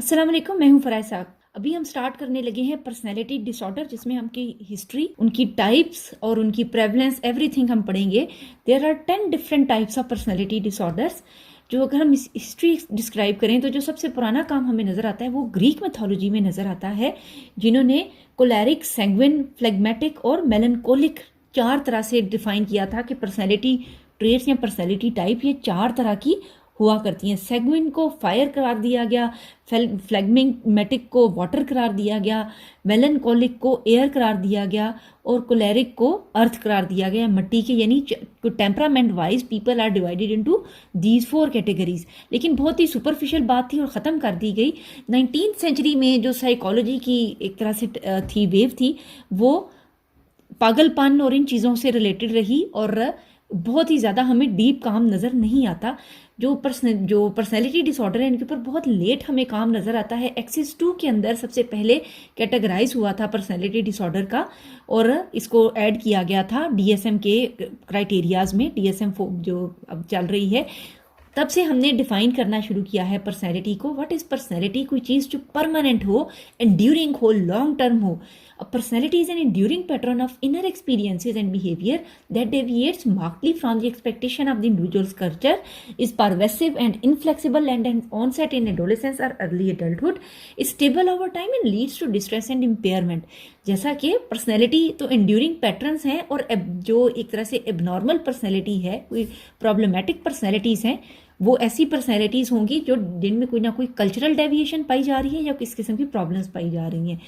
अस्सलाम वालेकुम, मैं हूं फराज साहब। अभी हम स्टार्ट करने लगे हैं पर्सनैलिटी डिसऑर्डर, जिसमें हमकी हिस्ट्री, उनकी टाइप्स और उनकी प्रेवलेंस एवरीथिंग हम पढ़ेंगे। There are 10 different types of personality disorders. जो अगर हम हिस्ट्री डिस्क्राइब करें तो जो सबसे पुराना काम हमें नज़र आता है वो ग्रीक मैथोलॉजी में नज़र आता है, जिन्होंने कोलैरिक, सैंग्विन, फ्लेगमेटिक और मेलनकोलिक 4 तरह से डिफाइन किया था कि पर्सनैलिटी ट्रेट्स या पर्सनैलिटी टाइप ये 4 तरह की हुआ करती हैं। सेगविन को फायर करार दिया गया, फ्लेगमेटिक को वाटर करार दिया गया, मेलनकोलिक को एयर करार दिया गया और कोलेरिक को अर्थ करार दिया गया, मिट्टी के। यानी temperament wise people are divided into these 4 categories. लेकिन बहुत ही सुपरफिशियल बात थी और ख़त्म कर दी गई। 19th सेंचुरी में जो साइकोलॉजी की एक तरह से थी वेव थी, वो पागलपन और इन चीज़ों से रिलेटेड रही और बहुत ही ज़्यादा हमें डीप काम नज़र नहीं आता। जो पर्सनैलिटी डिसऑर्डर है इनके ऊपर बहुत लेट हमें काम नज़र आता है। एक्सिस 2 के अंदर सबसे पहले कैटेगराइज हुआ था पर्सनैलिटी डिसऑर्डर का और इसको ऐड किया गया था डीएसएम के क्राइटेरियाज में। डीएसएम जो अब चल रही है, तब से हमने डिफाइन करना शुरू किया है पर्सनैलिटी को। What is personality? कोई चीज़ जो परमानेंट हो, एंड्यूरिंग हो, लॉन्ग टर्म हो। A personality is an enduring pattern of inner experiences and behavior that deviates markedly from the expectation of the individual's culture, is pervasive and inflexible, and an onset in adolescence or early adulthood, is stable over time and leads to distress and impairment. जैसा कि personality तो enduring patterns हैं और जो एक तरह से abnormal personality है, कोई प्रॉब्लमेटिक पर्सनैलिटीज़ हैं, वो ऐसी पर्सनैलिटीज़ होंगी जो जिनमें कोई ना कोई कल्चरल डेविएशन पाई जा रही है या किस किस्म की प्रॉब्लम्स पाई जा रही हैं।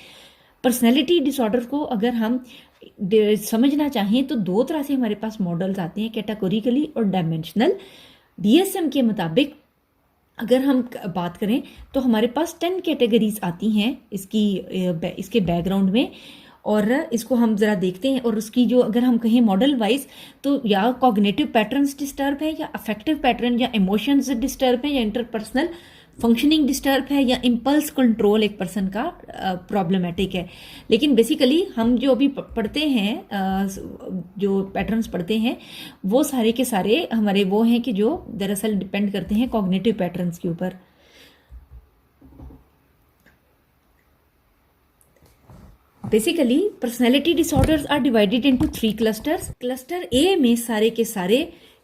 पर्सनैलिटी डिसऑर्डर को अगर हम समझना चाहें तो 2 तरह से हमारे पास मॉडल्स आते हैं, कैटेगोरिकली और डायमेंशनल। डीएसएम के मुताबिक अगर हम बात करें तो हमारे पास 10 कैटेगरीज आती हैं इसके बैकग्राउंड में, और इसको हम ज़रा देखते हैं। और उसकी जो अगर हम कहें मॉडल वाइज तो या कॉग्निटिव पैटर्न्स डिस्टर्ब है, या अफेक्टिव पैटर्न, या इमोशंस डिस्टर्ब है, या इंटरपर्सनल फंक्शनिंग डिस्टर्ब है, या इम्पल्स कंट्रोल एक पर्सन का प्रॉब्लमेटिक है। लेकिन बेसिकली हम जो अभी पढ़ते हैं, जो पैटर्न्स पढ़ते हैं, वो सारे के सारे हमारे वो हैं कि जो दरअसल डिपेंड करते हैं कॉग्निटिव पैटर्न्स के ऊपर। Basically personality disorders are divided into 3 clusters. Cluster A में सारे के सारे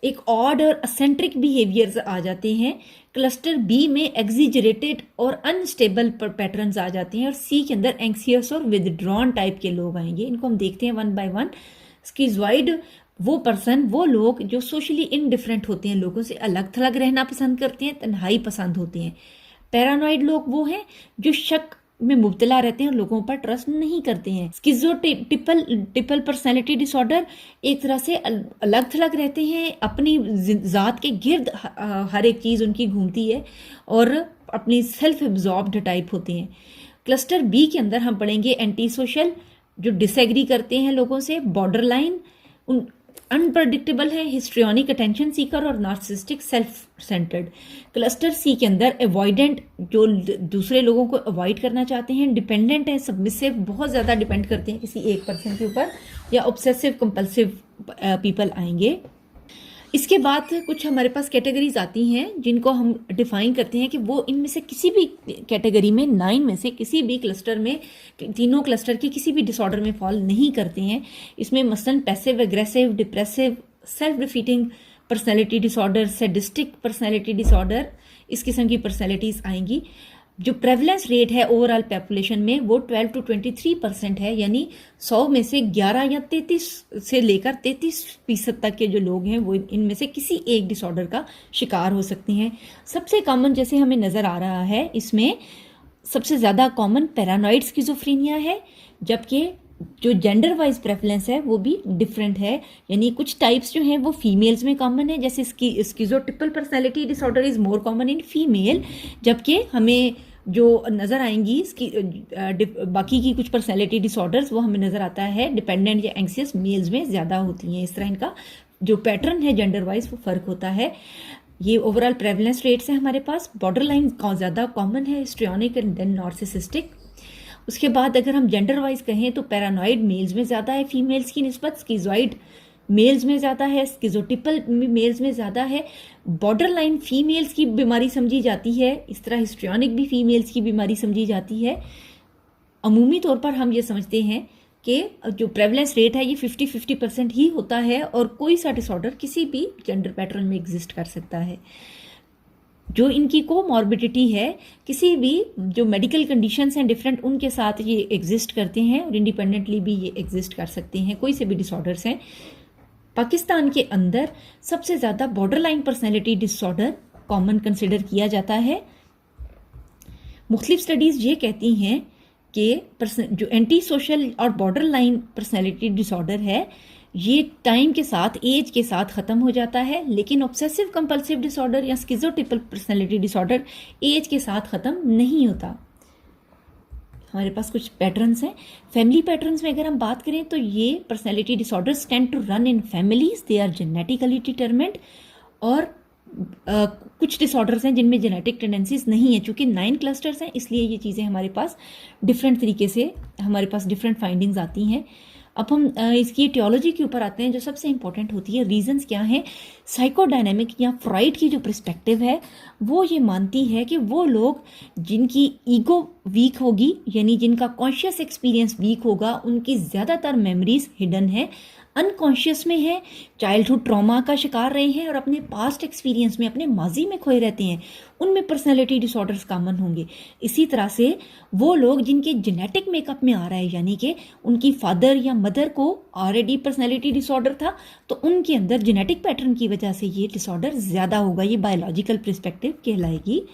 एक ऑड और असेंट्रिक बिहेवियर्स आ जाते हैं। क्लस्टर बी में एग्जिजरेटेड और अनस्टेबल पैटर्न्स आ जाते हैं, और सी के अंदर एंक्सियस और विदड्रॉन टाइप के लोग आएंगे। इनको हम देखते हैं वन बाय वन। स्किज़ॉइड वो लोग जो सोशली इनडिफरेंट होते हैं, लोगों से अलग थलग रहना पसंद करते हैं, तन्हाई पसंद होते हैं। पैरानॉइड लोग वो हैं जो शक में मुब्तला रहते हैं और लोगों पर ट्रस्ट नहीं करते हैं। स्किज़ोटिपल पर्सनैलिटी डिसऑर्डर एक तरह से अलग थलग रहते हैं, अपनी ज़ात के गिर्द हर एक चीज़ उनकी घूमती है और अपनी सेल्फ एब्जॉर्ब्ड टाइप होते हैं। क्लस्टर बी के अंदर हम पढ़ेंगे एंटी सोशल, जो डिसएग्री करते हैं लोगों से, बॉर्डर लाइन, अनप्रडिक्टेबल है, हिस्ट्रियोनिक, अटेंशन सीकर और narcissistic, self centred. Cluster C के अंदर अवॉइडेंट, जो दूसरे लोगों को अवॉइड करना चाहते हैं, डिपेंडेंट है, सबमिसिव, बहुत ज़्यादा डिपेंड करते हैं किसी एक पर्सन के ऊपर, या ऑब्सेसिव कंपल्सिव पीपल आएंगे। इसके बाद कुछ हमारे पास कैटेगरीज आती हैं जिनको हम डिफाइन करते हैं कि वो इनमें से किसी भी कैटेगरी में, 9 में से किसी भी क्लस्टर में, तीनों क्लस्टर के किसी भी डिसऑर्डर में फॉल नहीं करते हैं। इसमें मसलन passive aggressive, depressive, self defeating personality disorder, sadistic personality disorder, इस किस्म की पर्सनैलिटीज़ आएंगी। जो प्रेवलेंस रेट है ओवरऑल पॉपुलेशन में वो 12 to 23% है, यानी 100 में से 11 या 33 से लेकर 33% तक के जो लोग हैं वो इनमें से किसी एक डिसऑर्डर का शिकार हो सकते हैं। सबसे कॉमन जैसे हमें नज़र आ रहा है, इसमें सबसे ज़्यादा कॉमन पैरानॉइड स्किज़ोफ्रेनिया है, जबकि जो जेंडर वाइज प्रेफरेंस है वो भी डिफरेंट है। यानी कुछ टाइप्स जो हैं वो फीमेल्स में कॉमन है, जैसे schizotypal personality disorder is more common in female, जबकि हमें जो नज़र आएंगी इसकी बाकी की कुछ पर्सनैलिटी डिसऑर्डर्स वो हमें नज़र आता है डिपेंडेंट या एंक्सियस मेल्स में ज़्यादा होती हैं। इस तरह इनका जो पैटर्न है जेंडर वाइज वो फ़र्क होता है। ये ओवरऑल प्रेवलेंस रेट्स हैं हमारे पास। बॉर्डर लाइन ज़्यादा कॉमन है, हिस्ट्रियोनिक एंड देन नार्सिसिस्टिक। उसके बाद अगर हम जेंडर वाइज कहें तो पैरानॉइड मेल्स में ज़्यादा है फीमेल्स की निस्बत, स्किज़ॉइड मेल्स में ज़्यादा है, स्किज़ोटिपल मेल्स में ज़्यादा है, बॉर्डर लाइन फीमेल्स की बीमारी समझी जाती है, इस तरह हिस्ट्रियोनिक भी फीमेल्स की बीमारी समझी जाती है। अमूमी तौर पर हम ये समझते हैं कि जो प्रेवलेंस रेट है ये 50-50% ही होता है और कोई सा डिसऑर्डर किसी भी जेंडर पैटर्न में एग्जिस्ट कर सकता है। जो इनकी कोमॉर्बिडिटी है, किसी भी जो मेडिकल कंडीशंस हैं डिफरेंट, उनके साथ ये एग्जिस्ट करते हैं और इंडिपेंडेंटली भी ये एग्जिस्ट कर सकते हैं, कोई से भी डिसऑर्डर्स हैं। पाकिस्तान के अंदर सबसे ज़्यादा border line personality disorder common consider किया जाता है। मुख्तलिफ स्टडीज़ ये कहती हैं कि जो एंटी सोशल और बॉर्डर लाइन पर्सनैलिटी डिसऑर्डर है ये टाइम के साथ, एज के साथ ख़त्म हो जाता है, लेकिन ऑब्सेसिव कंपल्सिव डिसऑर्डर या स्किज़ोटिपल पर्सनैलिटी डिसऑर्डर एज के साथ ख़त्म नहीं होता। हमारे पास कुछ पैटर्न्स हैं। फैमिली पैटर्न्स में अगर हम बात करें तो ये personality disorders tend to run in families, they are genetically determined. और कुछ डिसऑर्डर्स हैं जिनमें जेनेटिक टेंडेंसीज नहीं है। चूंकि 9 क्लस्टर्स हैं इसलिए ये चीज़ें हमारे पास डिफरेंट तरीके से, हमारे पास डिफरेंट फाइंडिंग्स आती हैं। अब हम इसकी टियोलॉजी के ऊपर आते हैं जो सबसे इंपॉर्टेंट होती है। रीजंस क्या हैं? साइकोडायनेमिक या फ्रॉइड की जो पर्सपेक्टिव है वो ये मानती है कि वो लोग जिनकी ईगो वीक होगी, यानी जिनका कॉन्शियस एक्सपीरियंस वीक होगा, उनकी ज़्यादातर मेमोरीज हिडन है, अनकॉन्शियस में है, चाइल्डहुड ट्रॉमा का शिकार रहे हैं और अपने पास्ट एक्सपीरियंस में, अपने माजी में खोए रहते हैं, उनमें पर्सनैलिटी डिसऑर्डर्स कॉमन होंगे। इसी तरह से वो लोग जिनके जेनेटिक मेकअप में आ रहा है, यानी कि उनकी फादर या मदर को ऑलरेडी पर्सनैलिटी डिसऑर्डर था, तो उनके अंदर जेनेटिक पैटर्न की वजह से ये डिसऑर्डर ज़्यादा होगा। ये बायोलॉजिकल पर्सपेक्टिव कहलाएगी।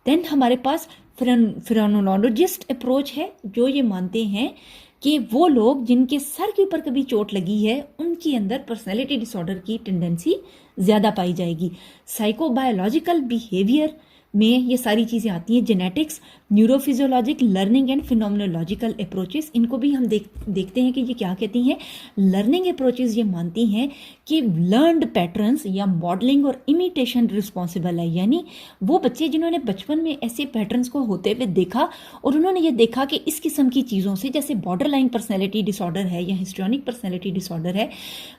देन हमारे पास फ्रेनोलॉजिस्ट अप्रोच है जो ये मानते हैं कि वो लोग जिनके सर के ऊपर कभी चोट लगी है उनके अंदर पर्सनैलिटी डिसऑर्डर की टेंडेंसी ज़्यादा पाई जाएगी। साइकोबायोलॉजिकल बिहेवियर में ये सारी चीज़ें आती हैं। Genetics, न्यूरोफिजियोलॉजिक, learning and phenomenological approaches, इनको भी हम देखते हैं कि ये क्या कहती हैं। लर्निंग अप्रोचेस ये मानती हैं कि लर्नड पैटर्न्स या मॉडलिंग और इमिटेशन रिस्पॉन्सिबल है, यानी वो बच्चे जिन्होंने बचपन में ऐसे पैटर्न्स को होते हुए देखा और उन्होंने ये देखा कि इस किस्म की चीज़ों से, जैसे बॉर्डर लाइन पर्सनैलिटी डिसऑर्डर है या हिस्ट्रियोनिक पर्सनैलिटी डिसऑर्डर है,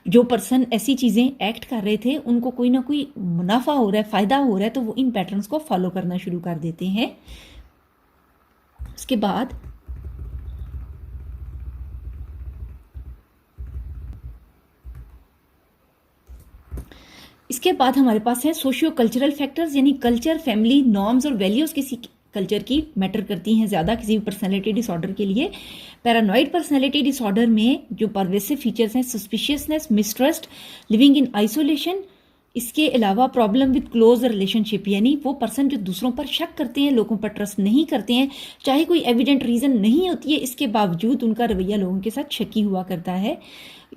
जो पर्सन ऐसी चीज़ें एक्ट कर रहे थे उनको कोई ना कोई मुनाफा हो रहा है, फ़ायदा हो रहा है, तो वो इन पैटर्न्स को फॉलो करना शुरू कर देते हैं। उसके बाद हमारे पास है सोशियो कल्चरल फैक्टर्स, यानी कल्चर, फैमिली, नॉर्म्स और वैल्यूज किसी कल्चर की मैटर करती हैं ज़्यादा किसी भी पर्सनैलिटी डिसऑर्डर के लिए। पैरानॉइड पर्सनैलिटी डिसऑर्डर में जो परवेसिव फीचर्स हैं, suspiciousness, mistrust, living in isolation, इसके अलावा प्रॉब्लम विद क्लोज रिलेशनशिप, यानी वो पर्सन जो दूसरों पर शक करते हैं, लोगों पर ट्रस्ट नहीं करते हैं, चाहे कोई एविडेंट रीज़न नहीं होती है, इसके बावजूद उनका रवैया लोगों के साथ शकी हुआ करता है।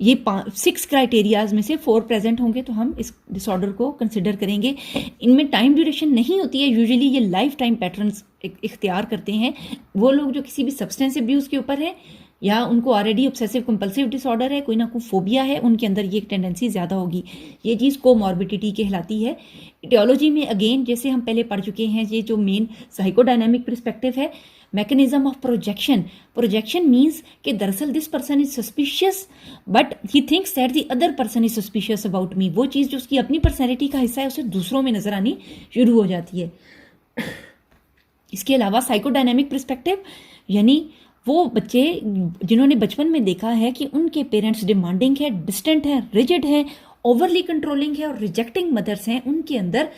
ये 6 क्राइटेरियाज में से 4 प्रेजेंट होंगे तो हम इस डिसऑर्डर को कंसिडर करेंगे। इनमें टाइम ड्यूरेशन नहीं होती है, यूजुअली ये लाइफ टाइम पैटर्न्स इख्तियार करते हैं। वो लोग जो किसी भी सब्सटेंस अब्यूज़ के ऊपर है या उनको ऑलरेडी ऑब्सेसिव कंपल्सिव डिसऑर्डर है, कोई ना कोई फोबिया है, उनके अंदर ये टेंडेंसी ज़्यादा होगी। ये चीज़ कोमॉर्बिडिटी कहलाती है। इटियोलॉजी में अगेन जैसे हम पहले पढ़ चुके हैं, ये जो मेन साइकोडायनामिक पर्सपेक्टिव है, mechanism of projection. Projection means कि दरअसल this person is suspicious but he thinks that the other person is suspicious about me. वो चीज़ जो उसकी अपनी पर्सनैलिटी का हिस्सा है उसे दूसरों में नजर आनी शुरू हो जाती है। इसके अलावा साइकोडायनामिक पर्सपेक्टिव, यानी वो बच्चे जिन्होंने बचपन में देखा है कि उनके पेरेंट्स डिमांडिंग है, डिस्टेंट है, रिजिड है, ओवरली कंट्रोलिंग है और रिजेक्टिंग मदर्स हैं, उनके अंदर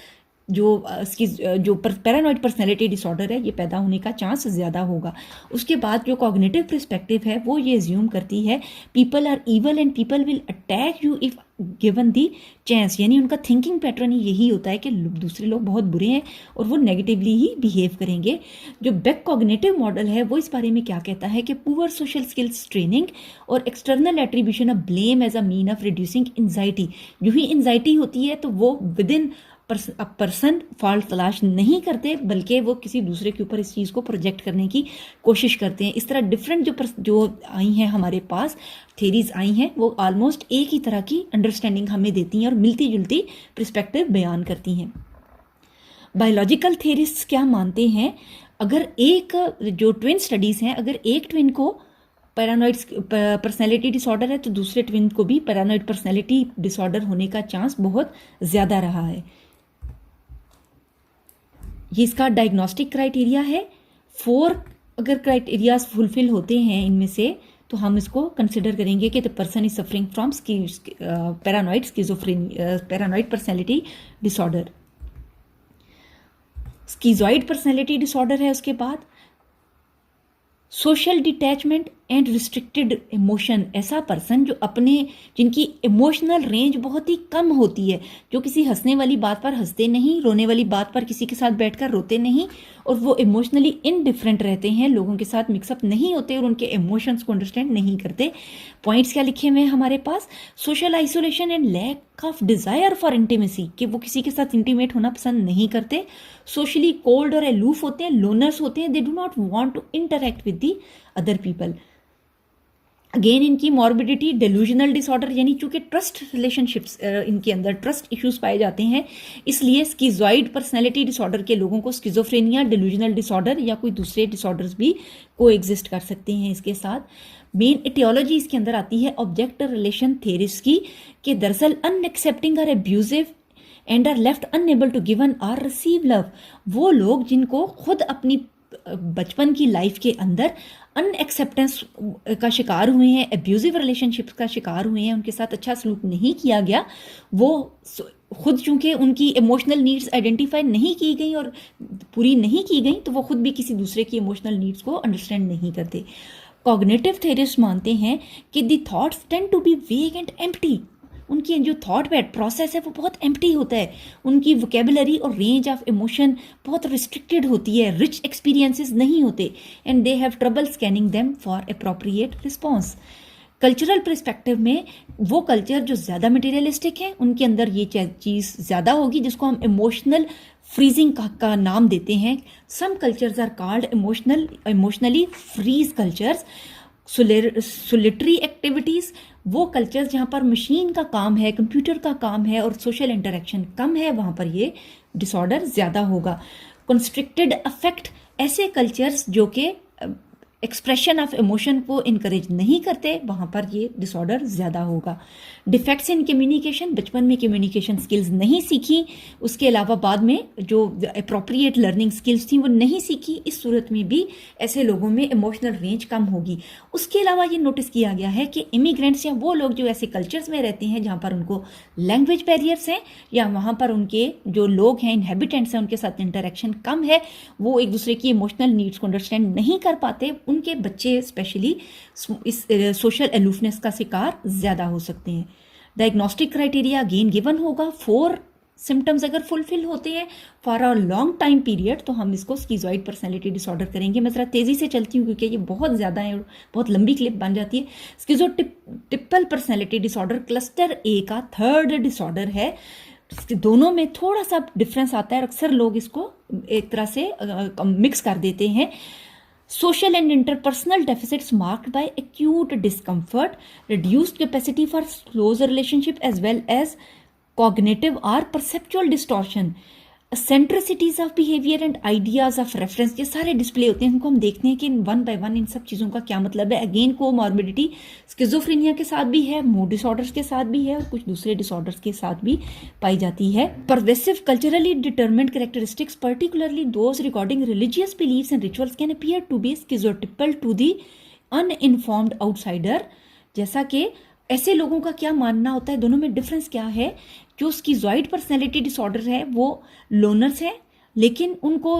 जो पैरानॉइड पर्सनैलिटी डिसऑर्डर है ये पैदा होने का चांस ज़्यादा होगा। उसके बाद जो कॉग्निटिव पर्सपेक्टिव है वो ये एज्यूम करती है people are evil and people will attack you if given the chance, यानी उनका थिंकिंग पैटर्न ही यही होता है कि दूसरे लोग बहुत बुरे हैं और वो नेगेटिवली ही बिहेव करेंगे। जो बेक कॉग्निटिव मॉडल है वो इस बारे में क्या कहता है कि पुअर सोशल स्किल्स ट्रेनिंग और external attribution of blame as a mean of reducing anxiety. जो ही एंजाइटी होती है तो वो विद इन पर्सन फॉल्ट तलाश नहीं करते, बल्कि वो किसी दूसरे के ऊपर इस चीज़ को प्रोजेक्ट करने की कोशिश करते हैं। इस तरह डिफरेंट जो आई हैं हमारे पास थेरीज आई हैं वो ऑलमोस्ट एक ही तरह की अंडरस्टैंडिंग हमें देती हैं और मिलती जुलती पर्सपेक्टिव बयान करती हैं। बायोलॉजिकल थेरिस्ट्स क्या मानते हैं, अगर एक जो ट्विन स्टडीज़ हैं, अगर एक ट्विन को पैरानॉइड पर्सनैलिटी डिसऑर्डर है तो दूसरे ट्विन को भी पैरानॉइड पर्सनैलिटी डिसऑर्डर होने का चांस बहुत ज़्यादा रहा है। ये इसका डायग्नोस्टिक क्राइटेरिया है। 4 अगर क्राइटेरियाज फुलफिल होते हैं इनमें से तो हम इसको कंसिडर करेंगे कि the person is suffering from paranoid schizophrenia, paranoid personality disorder. Schizoid personality disorder है उसके बाद। Social detachment and restricted emotion, ऐसा पर्सन जो जिनकी इमोशनल रेंज बहुत ही कम होती है, जो किसी हंसने वाली बात पर हंसते नहीं, रोने वाली बात पर किसी के साथ बैठकर रोते नहीं, और वो इमोशनली इनडिफरेंट रहते हैं, लोगों के साथ मिक्सअप नहीं होते और उनके इमोशंस को अंडरस्टैंड नहीं करते। पॉइंट्स क्या लिखे हुए हैं हमारे पास? Social isolation and lack of desire for intimacy, कि वो किसी के साथ इंटीमेट होना पसंद नहीं करते। सोशली कोल्ड और एलूफ होते हैं, लोनर्स होते हैं, they do not want to interact with the other people. Again इनकी मॉर्बिडिटी डेल्यूजनल डिसऑर्डर, यानी चूंकि ट्रस्ट रिलेशनशिप्स इनके अंदर ट्रस्ट इश्यूज पाए जाते हैं, इसलिए स्किज़ॉइड पर्सनैलिटी डिसऑर्डर के लोगों को स्किज़ोफ्रेनिया, डेल्यूजनल डिसऑर्डर या कोई दूसरे डिसऑर्डर्स भी को एग्जिस्ट कर सकते हैं इसके साथ। मेन एटियोलॉजी इसके अंदर आती है ऑब्जेक्ट रिलेशन थेरिस की, कि दरअसल अनएक्सेप्टिंग और abusive and are left unable to given or receive love, वो लोग जिनको खुद अपनी बचपन की लाइफ के अंदर अनएक्सेप्टेंस का शिकार हुए हैं, एब्यूजिव रिलेशनशिप्स का शिकार हुए हैं, उनके साथ अच्छा सलूक नहीं किया गया, वो खुद चूंकि उनकी इमोशनल नीड्स आइडेंटिफाई नहीं की गई और पूरी नहीं की गई, तो वो खुद भी किसी दूसरे की इमोशनल नीड्स को अंडरस्टैंड नहीं करते। कॉग्निटिव थेरिस्ट मानते हैं कि the thoughts tend to be vague and empty, उनकी जो थॉट पैड प्रोसेस है वो बहुत एम्प्टी होता है, उनकी वोकेबुलरी और रेंज ऑफ इमोशन बहुत रिस्ट्रिक्टेड होती है, रिच एक्सपीरियंसेस नहीं होते, and they have trouble scanning them for appropriate response. Cultural perspective में वो कल्चर जो ज़्यादा मटेरियलिस्टिक है, उनके अंदर ये चीज़ ज़्यादा होगी, जिसको हम इमोशनल फ्रीजिंग का नाम देते हैं। Some cultures are called emotionally freeze cultures. Solitary activities, वो कल्चर्स जहाँ पर मशीन का काम है, कंप्यूटर का काम है और सोशल इंटरेक्शन कम है, वहाँ पर ये डिसऑर्डर ज़्यादा होगा। कंस्ट्रिक्टेड अफेक्ट, ऐसे कल्चर्स जो कि एक्सप्रेशन ऑफ इमोशन को इनकरेज नहीं करते, वहाँ पर ये डिसऑर्डर ज़्यादा होगा। डिफेक्ट्स इन कम्युनिकेशन, बचपन में कम्युनिकेशन स्किल्स नहीं सीखी, उसके अलावा बाद में जो अप्रोप्रिएट लर्निंग स्किल्स थी वो नहीं सीखी, इस सूरत में भी ऐसे लोगों में इमोशनल रेंज कम होगी। उसके अलावा ये नोटिस किया गया है कि इमिग्रेंट्स या वो लोग जो ऐसे कल्चर्स में रहते हैं जहाँ पर उनको लैंग्वेज बैरियर्स हैं या वहाँ पर उनके जो लोग हैं, इनहेबिटेंट्स हैं, उनके साथ इंटरेक्शन कम है, वो एक दूसरे की इमोशनल नीड्स को अंडरस्टैंड नहीं कर पाते, उनके बच्चे स्पेशली इस सोशल एलूफनेस का शिकार ज़्यादा हो सकते हैं। डायग्नोस्टिक क्राइटेरिया अगेन गिवन होगा, 4 सिम्टम्स अगर फुलफिल होते हैं for a long time period तो हम इसको स्किज़ॉइड पर्सनैलिटी डिसऑर्डर करेंगे। मैं ज़रा तेज़ी से चलती हूँ क्योंकि ये बहुत ज़्यादा है और बहुत लंबी क्लिप बन जाती है। स्किज़ोटिपल पर्सनैलिटी डिसऑर्डर क्लस्टर ए का 3rd डिसऑर्डर है। दोनों में थोड़ा सा डिफरेंस आता है और अक्सर लोग इसको एक तरह से मिक्स कर देते हैं। Social and interpersonal deficits marked by acute discomfort, reduced capacity for close relationship as well as cognitive or perceptual distortion, eccentricities of behaviour and ideas of reference, ये सारे डिस्प्ले होते हैं। इनको हम देखते हैं कि वन बाय वन इन सब चीज़ों का क्या मतलब है। अगेन कोमॉर्बिडिटी स्किज़ोफ्रेनिया के साथ भी है, मूड डिसऑर्डर्स के साथ भी है और कुछ दूसरे डिसऑर्डर्स के साथ भी पाई जाती है। Pervasive culturally determined characteristics particularly those regarding religious beliefs and rituals can appear to be schizotypal to the uninformed outsider. जैसा कि ऐसे लोगों का क्या मानना होता है, दोनों में डिफरेंस क्या है। जो स्किज़ॉइड पर्सनैलिटी डिसऑर्डर है वो लोनर्स है, लेकिन उनको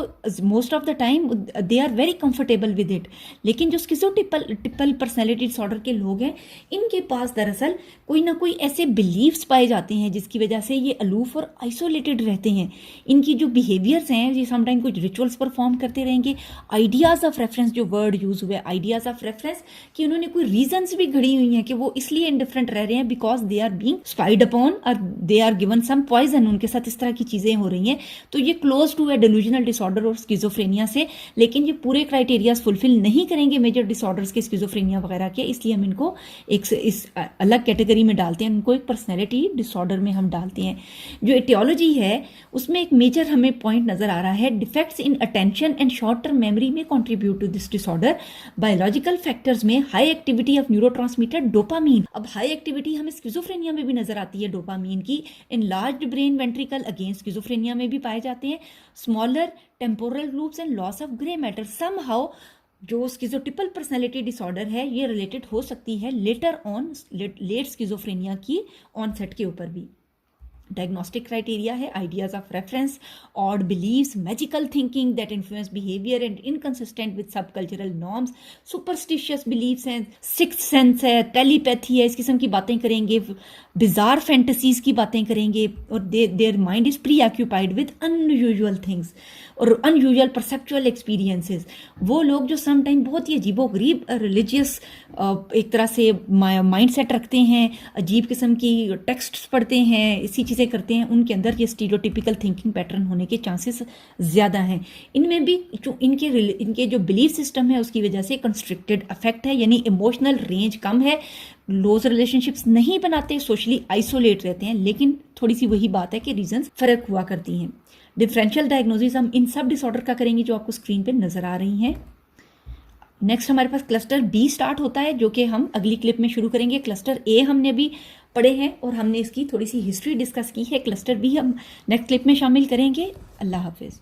most of the time they are very comfortable with it. लेकिन जो स्किज़ोटिपल पर्सनैलिटी डिसऑर्डर के लोग हैं, इनके पास दरअसल कोई ना कोई ऐसे बिलीव्स पाए जाते हैं जिसकी वजह से ये अलूफ और आइसोलेटेड रहते हैं। इनकी जो बिहेवियर्स हैं, ये समटाइम कुछ रिचुअल्स परफॉर्म करते रहेंगे। आइडियाज़ ऑफ रेफरेंस, जो वर्ड यूज़ हुआ है आइडियाज़ ऑफ रेफरेंस, कि उन्होंने कोई रीजन्स भी घड़ी हुई हैं कि वो इसलिए इंडिफरेंट रह रहे हैं because they are being spied upon और they are given some poison, उनके साथ इस तरह की चीज़ें हो रही हैं। तो ये क्लोज टू है डेलूजनल डिसऑर्डर और स्किज़ोफ्रेनिया से, लेकिन ये पूरे क्राइटेरियाज फुलफिल नहीं करेंगे मेजर डिसऑर्डर्स के, स्किज़ोफ्रेनिया वगैरह के, इसलिए हम इनको इस अलग कैटेगरी में डालते हैं, उनको एक पर्सनैलिटी डिसऑर्डर में हम डालते हैं। जो एटियोलॉजी है उसमें एक मेजर हमें पॉइंट नजर आ रहा है, defects in attention and short term memory में contribute to this disorder. Biological factors में high activity of neurotransmitter dopamine, अब हाई एक्टिविटी हमें स्किज़ोफ्रेनिया में भी नजर आती है डोपामीन की, enlarged brain ventricle again schizophrenia में भी पाए जाते हैं, smaller temporal loops and loss of grey matter. Somehow जो स्किज़ोटिपल पर्सनैलिटी डिसऑर्डर है ये रिलेटेड हो सकती है लेटर ऑन लेट स्किज़ोफ्रेनिया की ऑनसेट के ऊपर भी। डायग्नोस्टिक क्राइटेरिया है ideas of reference, odd beliefs, magical thinking that influence behaviour and inconsistent with subcultural norms, superstitious beliefs हैं, सिक्स्थ सेंस है, टेलीपैथी है, इस किस्म की बातें करेंगे, बिजार फैंटेसीज की बातें करेंगे, और their mind is pre occupied with unusual things और अनयूजुअल परसेप्चुअल एक्सपीरियंसेस। वो लोग जो सम टाइम बहुत ही अजीबोगरीब रिलीजियस एक तरह से माइंड सेट रखते हैं, अजीब किस्म की टेक्स्ट्स पढ़ते हैं, इसी चीज़ें करते हैं, उनके अंदर ये स्टीरियोटिपिकल थिंकिंग पैटर्न होने के चांसेस ज़्यादा हैं। इनमें भी जो इनके जो बिलीफ सिस्टम है उसकी वजह से कंस्ट्रिक्टेड अफेक्ट है, यानी इमोशनल रेंज कम है, क्लोज रिलेशनशिप्स नहीं बनाते, सोशली आइसोलेट रहते हैं, लेकिन थोड़ी सी वही बात है कि रीजंस फर्क हुआ करती हैं। डिफरेंशियल डायग्नोसिस हम इन सब डिसऑर्डर का करेंगे जो आपको स्क्रीन पे नजर आ रही हैं। नेक्स्ट हमारे पास क्लस्टर बी स्टार्ट होता है जो कि हम अगली क्लिप में शुरू करेंगे। क्लस्टर ए हमने भी पढ़े हैं और हमने इसकी थोड़ी सी हिस्ट्री डिस्कस की है, क्लस्टर बी हम नेक्स्ट क्लिप में शामिल करेंगे। अल्लाह हाफिज।